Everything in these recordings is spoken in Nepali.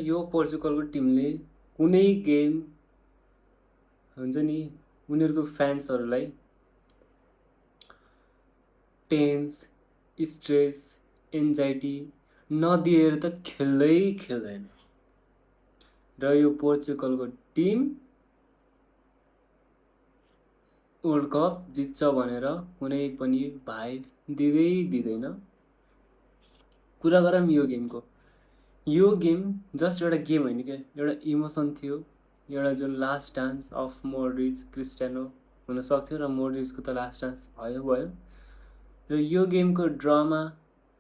यो पोर्चुगलको टिमले कुनै गेम हुन्छ नि उनीहरूको फ्यान्सहरूलाई टेन्स स्ट्रेस एन्जाइटी नदिएर त खेल्दैन र यो पोर्चुगलको टिम वर्ल्ड कप जित्छ भनेर कुनै पनि भाइब दिँदैन। कुरा गरौँ यो गेमको। यो गेम जस्ट एउटा गेम होइन क्या, एउटा इमोसन थियो, एउटा जो last dance of Modric Cristiano हुनसक्थ्यो र मोड्रिचको त लास्ट डान्स भयो र यो गेमको ड्रामा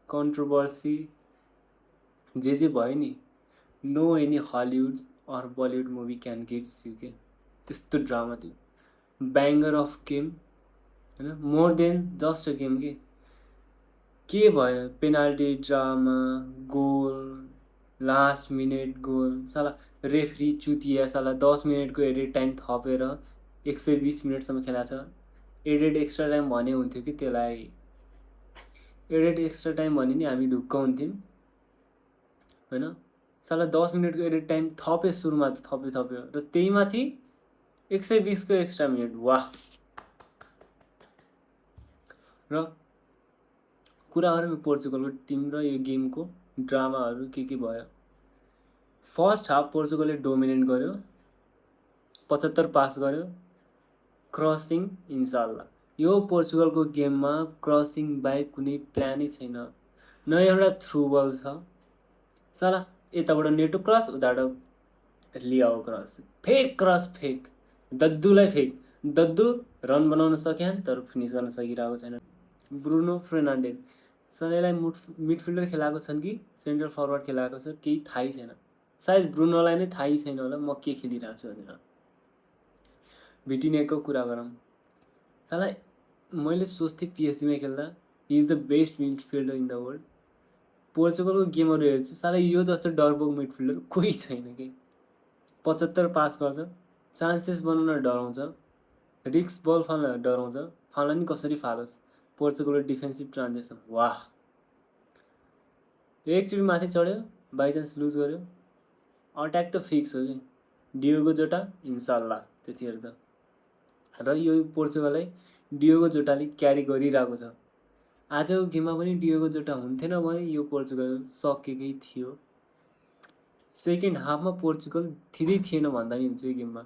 कन्ट्रोभर्सी जे भयो नि, no any Hollywood or Bollywood movie can gives you के त्यस्तो ड्रामा थियो। ब्याङ्गर अफ गेम होइन, more than just a game के भएन, penalty drama, goal, last minute goal, साला रेफ्री चुतिया, साला 10 मिनटको एडेड टाइम थपेर 120 मिनटसम्म खेलाएको छ। एडेड एक्स्ट्रा टाइम भने हुन्थ्यो कि त्यसलाई, एडेड एक्स्ट्रा टाइम भने नि हामी ढुक्क हुन्थ्यौँ होइन। साला 10 मिनटको एडेड टाइम थप्यो, सुरुमा त थप्यो र त्यही माथि 120 को एक्स्ट्रा मिनट। वाह। र कुरा गरौँ पोर्चुगलको टिम र यो गेमको ड्रामाहरू के भयो। फर्स्ट हाफ पोर्चुगलले डोमिनेट गर्यो, 75 पास गर्यो, क्रसिङ इन्साल्लाह। यो पोर्चुगलको गेममा क्रसिङ बाहेक कुनै प्लानै छैन, न एउटा थ्रु बल छ। साला यताबाट नेटो क्रस, उताबाट Leao cross, fake cross, fake दद्दुलाई फेक, दद्दु रन बनाउन सक्यान तर फिनिस गर्न सकिरहेको छैन। ब्रुनो फर्नान्डेज सालालाई मिडफिल्डर खेलाएको छन् कि सेन्ट्रल फरवर्ड खेलाएको छ केही थाहै छैन। सायद ब्रुनोलाई नै थाहै छैन होला म के खेलिरहेको छु भनेर। भिटिनियाको कुरा गरौँ, साला मैले सोच्थेँ पिएसजीमा खेल्दा he is the best midfielder in the world. पोर्चुगलको गेमहरू हेर्छु, साला यो जस्तो डरपोक मिडफिल्डर कोही छैन कि। 75 पास गर्छ, चान्सेस बनाउन डराउँछ, रिक्स बल फाल्न डराउँछ, फाल्न नि कसरी फालोस्। पोर्चुगलको डिफेन्सिभ ट्रान्जेक्सन वाह। एकचोटि माथि चढ्यो, बाइचान्स लुज गर्यो, अट्याक त फिक्स हो कि, डियोगो जोटा इन्साल्लाह त्यतिखेर त। र यो पोर्चुगललाई डियोगो जोटाले क्यारी गरिरहेको छ। आजको गेममा पनि डियोगो जोटा हुन्थेन भने यो पोर्चुगल सकेकै थियो। सेकेन्ड हाफमा पोर्चुगल थिँदै थिएन भन्दा नि हुन्छ यो गेममा।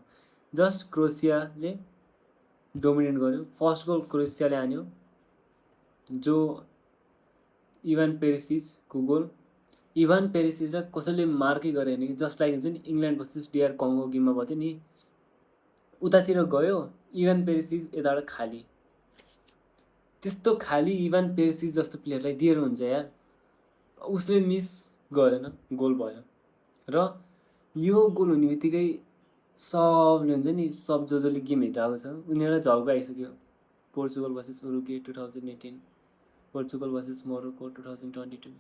जस्ट क्रोएसियाले डोमिनेट गर्यो। फर्स्ट गोल क्रोएसियाले हान्यो, जो इभान पेरिसिचको गोल। इभान पेरिसिचलाई कसैले मार्कै गरे नि, जस्ट लाइक हुन्छ नि इङ्ल्यान्ड भर्सेस डिआर कङ्गो गेममा भयो नि, उतातिर गयो इभान पेरिसिच, यताबाट खाली। त्यस्तो खाली इभान पेरिसिच जस्तो प्लेयरलाई दिएर हुन्छ यार। उसले मिस गरेन, गोल भयो। र यो गोल हुने बित्तिकै सबले हुन्छ नि, सब जसले गेम हेरिरहेको छ उनीहरूलाई झल्को आइसक्यो। Portugal versus Uruguay 2018, Portugal versus Morocco 2022,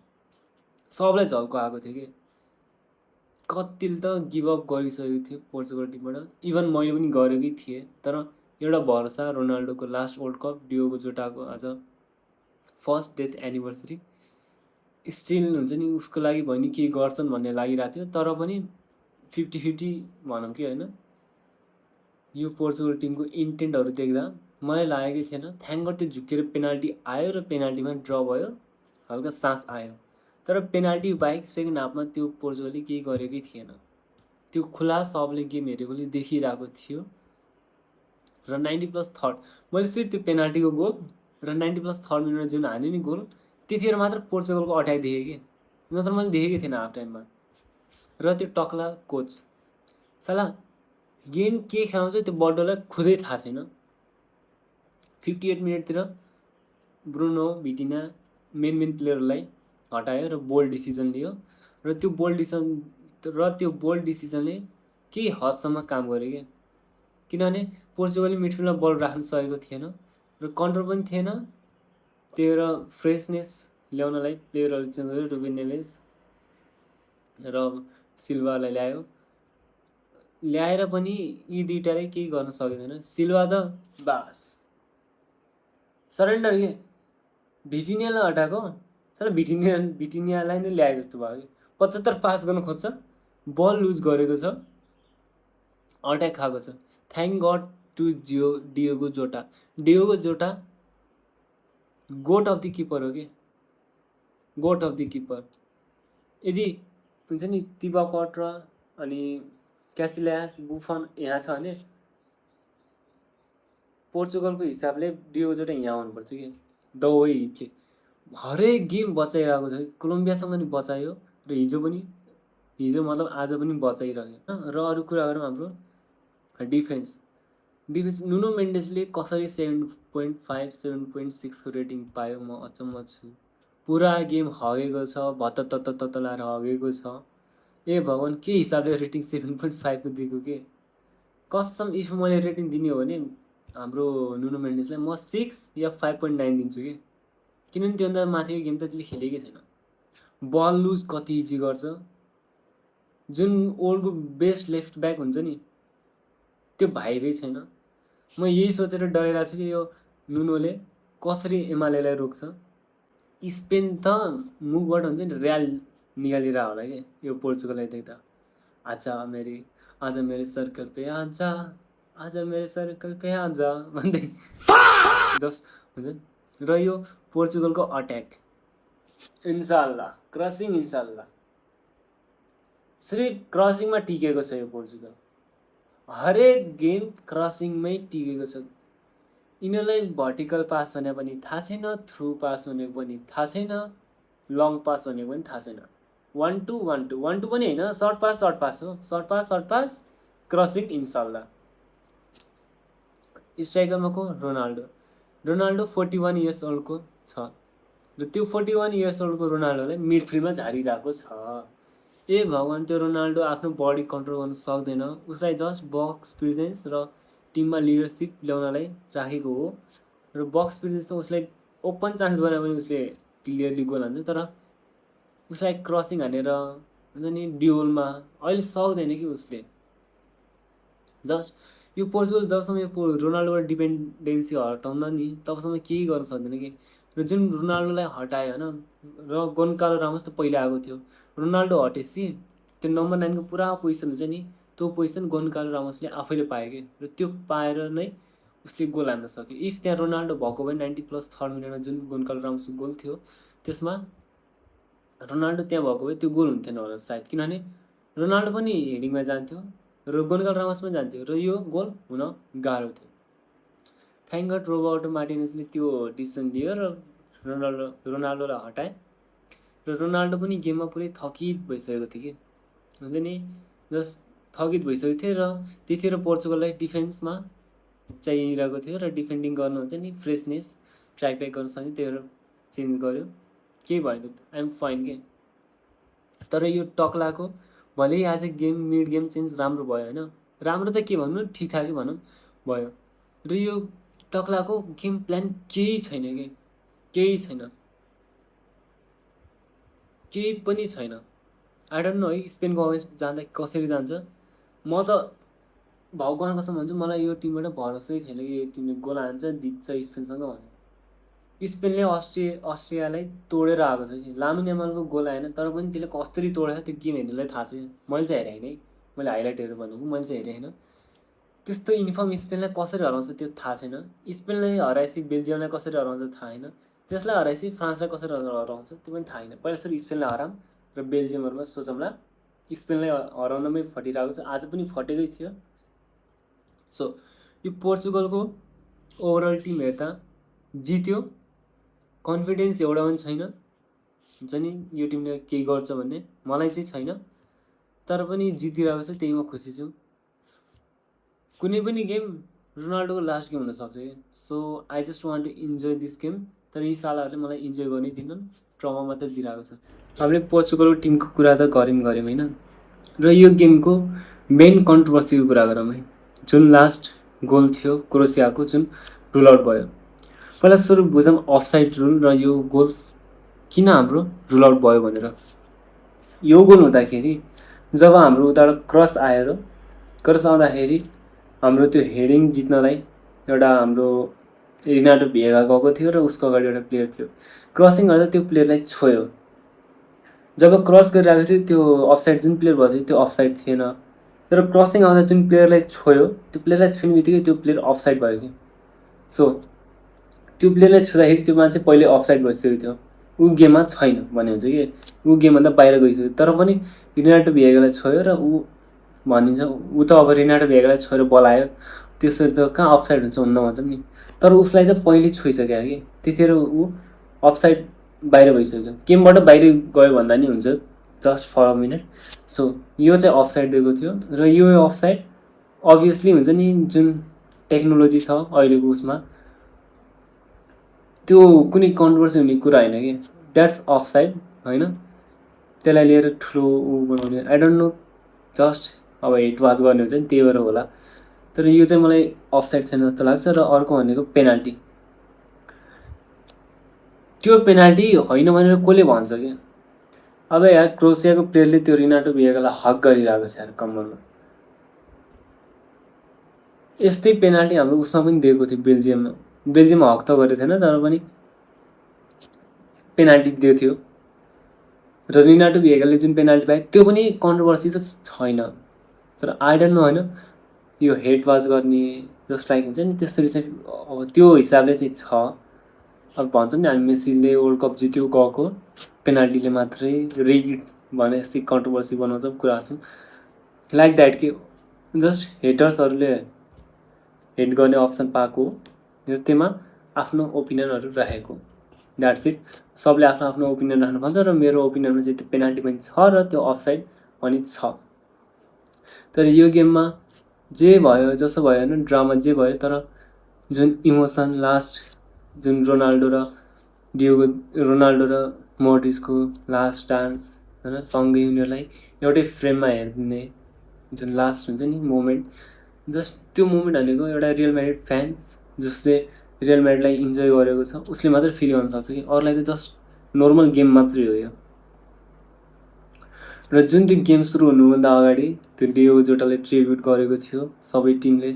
सबलाई झल्को आएको थियो कि। कतिले त गिभअप गरिसकेको थियो पोर्चुगल टिमबाट, इभन मैले पनि गरेकै थिएँ। तर एउटा भरोसा, रोनाल्डोको लास्ट वर्ल्ड कप, डियोगो जोटाको आज फर्स्ट डेथ एनिभर्सरी, स्टिल हुन्छ नि उसको लागि भयो नि केही गर्छन् भन्ने लागिरहेको थियो। तर पनि 50-50 भनौँ कि होइन। यो पोर्चुगल टिमको इन्टेन्टहरू देख्दा मलाई लागेकै थिएन। थ्याङ्क गड त्यो झुकेर पेनाल्टी आयो र पेनाल्टीमा ड्र भयो, हल्का सास आयो। तर पेनाल्टी बाहेक सेकेन्ड हाफमा त्यो पोर्चुगलले केही गरेकै थिएन। त्यो खुला सबले गेम हेरेकोले देखिरहेको थियो। र 90+3 मैले सिर्फ त्यो पेनाल्टीको गोल र 90+3 मिनटमा जुन हान्यो नि गोल, त्यतिखेर मात्र पोर्चुगलको अट्याक देखेँ कि, नत्र मैले देखेकै थिएन हाफ टाइममा। र त्यो टक्ला कोच साला गेम के खेलाउँछ त्यो बर्डोलाई खुदै थाहा छैन। 58 मिनटतिर ब्रुनो भिटिना मेन प्लेयरलाई हटायो र बोल्ड डिसिजन लियो। र त्यो बोल्ड डिसिजनले केही हदसम्म काम गर्यो क्या। किनभने पोर्चुगलले मिडफिल्डमा बल राख्न सकेको थिएन र कन्ट्रोल पनि थिएन। त्यही भएर फ्रेसनेस ल्याउनलाई प्लेयरहरू चेन्ज गर्यो। रुबेन नेभेस र सिल्भालाई ल्याएर पनि यी दुईटाले केही गर्न सकेको थिएन। सिल्भा त बास सरेन्डर के, भिटिनियालाई हटाएको, साला भिटिनियालाई नै ल्याए जस्तो भयो कि। 75 पास गर्न खोज्छ, बल लुज गरेको छ, अट्याक खाएको छ। Thank God to Diogo Jota. Diogo Jota goat of the keeper हो कि, गोट अफ द किपर। यदि हुन्छ नि तिबा कट्रा अनि क्यासिल्यास बुफन यहाँ छ भने पोर्चुगलको हिसाबले डियोगो जोटा यहाँ आउनुपर्छ कि। द वे प्ले हरेक गेम बचाइरहेको छ, कोलम्बियासँग नि बचायो र हिजो मतलब आज पनि बचाइरह्यो। र अरू कुरा गरौँ हाम्रो डिफेन्स नुनो मेन्डेसले कसरी 7.5 7.6 को रेटिङ पायो म अचम्म छु। पुरा गेम हगेको छ, भत्त लाएर हगेको छ। ए भगवान्, के हिसाबले रेटिङ 7.5 को दिएको के कसम। इफ मैले रेटिङ दिने हो भने हाम्रो नुनो मेन्डेसलाई म 6 या 5.9 दिन्छु कि, किनभने त्योभन्दा माथिको गेम त त्यसले खेलेकै छैन। बल लुज कति इजी गर्छ, जुन वर्ल्डको बेस्ट लेफ्ट ब्याक हुन्छ नि त्यो भाइबै छैन। म यही सोचेर डराइरहेको छु कि यो नुनोले कसरी एमालेलाई रोक्छ। स्पेन त मुखबाट हुन्छ नि र्याल निकालेर होला कि यो पोर्चुगललाई देख्दा। आज मेरे सर्कल पे आजा, आज मेरे सर्कल पे आजा भन्दै जस्ट हुन्छ। र यो पोर्चुगलको अट्याक इन्साल्लाह क्रसिङ, इन्साल्लाह सिर्फ क्रसिङमा टिकेको छ यो पोर्चुगल। हरेक गेम क्रसिङमै टिकेको छ। यिनीहरूलाई भर्टिकल पास भने पनि थाहा छैन, थ्रु पास भनेको पनि थाहा छैन, लङ पास भनेको पनि थाहा छैन। 1-2 पनि होइन, सर्ट पास हो, सर्ट पास क्रसिङ इन्साल्लाह। स्ट्राइकरमा को रोनाल्डो 41 इयर्स ओल्डको छ र त्यो 41 इयर्स ओल्डको रोनाल्डोलाई मिडफिल्डमा झारिरहेको छ। ए भगवान्, त्यो रोनाल्डो आफ्नो बडी कन्ट्रोल गर्न सक्दैन, उसलाई जस्ट बक्स प्रेजेन्स र टिममा लिडरसिप ल्याउनलाई राखेको हो। र बक्स प्रेजेन्समा उसलाई ओपन चान्स बनायो भने उसले क्लियरली गोल हान्छ, तर उसलाई क्रसिङ हानेर हुन्छ नि ड्युलमा अहिले सक्दैन कि उसले। जस्ट यो पोर्चुगल जबसम्म यो रोनाल्डोबाट डिपेन्डेन्सी हटाउन नि तबसम्म केही गर्न सक्दैन कि। र जुन रोनाल्डोलाई हटायो होइन, र गोन्कालो रामोस त पहिला आएको थियो, रोनाल्डो हटेपछि त्यो नम्बर 9 को पुरा पोजिसन हुन्छ नि, त्यो पोजिसन गोन्कालो रामोसले आफैले पायो कि। र त्यो पाएर नै उसले गोल हान्न सक्यो। इफ त्यहाँ रोनाल्डो भएको भए 90+ थर्ड मिनटमा जुन गोन्कालो रामोसको गोल थियो त्यसमा रोनाल्डो त्यहाँ भएको भए त्यो गोल हुन्थेन होला सायद, किनभने रोनाल्डो पनि हेडिङमा जान्थ्यो र गोन्कालो रामोस पनि जान्थ्यो र यो गोल हुन गाह्रो थियो। थ्याङ्क गड रोबर्टो मार्टिनेजले त्यो डिसिसन लियो र रोनाल्डोलाई हटाए। र रोनाल्डो पनि गेममा पुरै थकित भइसकेको थियो कि, हुन्छ नि जस्ट थकित भइसकेको थियो। र त्यतिखेर पोर्चुगललाई डिफेन्समा चाहिरहेको थियो र डिफेन्डिङ गर्नु हुन्छ नि फ्रेसनेस ट्र्याक ब्याक गर्न सक्ने, त्यही भएर चेन्ज गर्यो, केही भएन, आइएम फाइन के। तर यो टक्लाको भले आज गेम मिड गेम चेन्ज राम्रो भयो होइन, राम्रो त के भन्नु, ठिकठाकै भनौँ भयो। र यो टक्लाको गेम प्लान केही छैन कि, केही छैन, केही पनि छैन। आई डोन्ट नो है स्पेनको अगेन्स्ट जाँदा कसरी जान्छ। म त भगवान् कसम भन्छु, मलाई यो टिमबाट भरोसै छैन कि यो टिमले गोल हान्छ जित्छ स्पेनसँग भनेर। स्पेनले अस्ट्रियालाई तोडेर आएको छ कि। लामिन यामालको गोल आएन, तर पनि त्यसले कसरी तोडेछ त्यो गेम हेर्नेलाई थाहा छ। मैले चाहिँ हेरेँ होइन, मैले हाइलाइटहरू भनेको मैले चाहिँ हेरेँ होइन। त्यस्तो इन्फर्म स्पेनलाई कसरी हराउँछ त्यो थाहा छैन। स्पेनलाई हराएपछि बेल्जियमलाई कसरी हराउँछ थाहा छैन, त्यसलाई हराएपछि फ्रान्सलाई कसरी हराउँछ त्यो पनि थाहा छैन। पहिला सुरु स्पेनलाई हराम र बेल्जियमहरूमा सोचौँला। स्पेनलाई हराउनमै फटिरहेको छ, आज पनि फटेकै थियो। सो यो पोर्चुगलको ओभरअल टिम हेर्दा जित्यो, कन्फिडेन्स एउटा पनि छैन, हुन्छ नि यो टिमले केही गर्छ भन्ने मलाई चाहिँ छैन, तर पनि जितिरहेको छ, त्यहीमा खुसी छु। कुनै पनि गेम रोनाल्डोको लास्ट गेम हुनसक्छ कि। So I just want to enjoy this game. तर यी सालाहरूले मलाई इन्जोय गर्नै दिनन्, ट्रमा मात्रै दिइरहेको छ। हामीले पोर्चुगल टिमको कुरा त गऱ्यौँ होइन, र यो गेमको मेन कन्ट्रोभर्सीको कुरा गरौँ है। जुन लास्ट गोल थियो क्रोसियाको, जुन रुल आउट भयो, पहिला सुरु बुझौँ अफसाइड रुल र यो गोल किन हाम्रो रुल आउट भयो भनेर। यो गोल हुँदाखेरि जब हाम्रो उताबाट क्रस आउँदाखेरि हाम्रो त्यो हेडिङ जित्नलाई एउटा हाम्रो रिनाल्डो भेगा गएको थियो र उसको अगाडि एउटा प्लेयर थियो। क्रसिङ गर्दा त्यो प्लेयरलाई छोयो जब क्रस गरिरहेको थियो त्यो अफसाइड जुन प्लेयर भएको थियो त्यो अफसाइड थिएन, तर क्रसिङ आउँदा जुन प्लेयरलाई छोयो त्यो प्लेयरलाई छुने बित्तिकै त्यो प्लेयर अफसाइड भयो कि। सो त्यो प्लेयरलाई छुँदाखेरि त्यो मान्छे पहिले अफसाइड भइसकेको थियो, ऊ गेममा छैन भन्ने हुन्छ कि, ऊ गेमभन्दा बाहिर गइसक्यो। तर पनि रिनाटो भिएगालाई छोयो र ऊ भनिन्छ ऊ त अब रिनाटो भिएगालाई छोएर बोलायो, त्यसरी त कहाँ अफसाइड हुन्छ, हुन्न भन्छौँ नि। तर उसलाई त पहिले छोइसक्यो कि, त्यतिखेर ऊ अफसाइड बाहिर भइसक्यो, गेमबाट बाहिर गयो भन्दा नि हुन्छ, just for a minute. So यो चाहिँ अफसाइड दिएको थियो र यो अफसाइड अभियसली हुन्छ नि, जुन टेक्नोलोजी छ अहिलेको उसमा त्यो कुनै कन्ट्रोभर्सी हुने कुरा होइन कि, द्याट्स अफसाइड होइन। त्यसलाई लिएर ठुलो ऊ बनाउने आई डोन्ट नो, जस्ट अब हेट वाच गर्ने हुन्छ नि त्यही भएर होला। तर यो चाहिँ मलाई अफसाइड छैन जस्तो लाग्छ। र अर्को भनेको पेनाल्टी, त्यो पेनाल्टी होइन भनेर कसले भन्छ क्या। अब यार क्रोसियाको प्लेयरले त्यो रिनाटो भिएगालाई हक गरिरहेको छ यार कम्मरमा। यस्तै पेनाल्टी हाम्रो उसमा पनि दिएको थियो बेल्जियममा हक त गरेको थिएन तर पनि पेनाल्टी दिएको थियो। र रिनाटो भिएगाले जुन पेनाल्टी पाए त्यो पनि कन्ट्रोभर्सी त छैन, तर आई डोन्ट नो होइन, यो हेट वाच गर्ने जस्ट लाइक हुन्छ नि त्यसरी चाहिँ अब त्यो हिसाबले चाहिँ छ। अब भन्छौँ नि हामी मेसीले वर्ल्ड कप जित्यो गएको पेनाल्टीले मात्रै, रिगिड भने जस्तै कन्ट्रोभर्सी बनाउँछौँ कुराहरू छौँ लाइक द्याट कि जस्ट हेटर्सहरूले हेट गर्ने अप्सन पाएको र त्यसमा आफ्नो ओपिनियनहरू राखेको, द्याट्स इट। सबले आफ्नो आफ्नो ओपिनियन राख्नु भन्छ र मेरो ओपिनियनमा चाहिँ त्यो पेनाल्टी पनि छ र त्यो अफसाइड पनि छ। तर यो गेममा जे भयो जसो भयो होइन, ड्रामा जे भयो, तर जुन इमोसन लास्ट जुन रोनाल्डो र मोड्रिचको लास्ट डान्स होइन, सँगै उनीहरूलाई एउटै फ्रेममा हेर्ने जुन लास्ट हुन्छ नि मोमेन्ट, जस्ट त्यो मोमेन्ट भनेको एउटा रियल म्याड्रिड फ्यान्स जसले रियल म्याड्रिडलाई इन्जोय गरेको छ उसले मात्रै फिल गर्न सक्छ कि, अरूलाई त जस्ट नर्मल गेम मात्रै हो यो। र जुन त्यो गेम सुरु हुनुभन्दा अगाडि त्यो डियोगो जोटाले ट्रिब्युट गरेको थियो सबै टिमले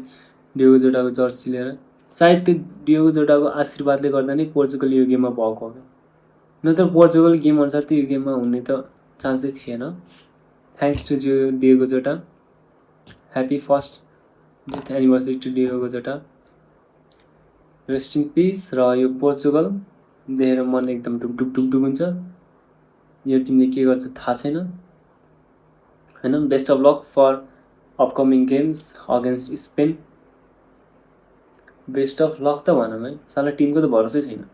डियोगो जोटाको जर्सी लिएर, सायद त्यो डियोगो जोटाको आशीर्वादले गर्दा नै पोर्चुगल यो गेममा भएको हो। नत्र पोर्चुगल गेम अनुसार त यो गेममा हुने त चान्सै थिएन। Thanks to Diogo Jota, happy first death anniversary to Diogo Jota, rest in peace. र यो पोर्चुगल देखेर मन एकदम ढुकढुक हुन्छ, यो टिमले के गर्छ थाहा छैन होइन। Best of luck for upcoming games against Spain, best of luck त भनौँ है, साला टिमको त भरोसै छैन।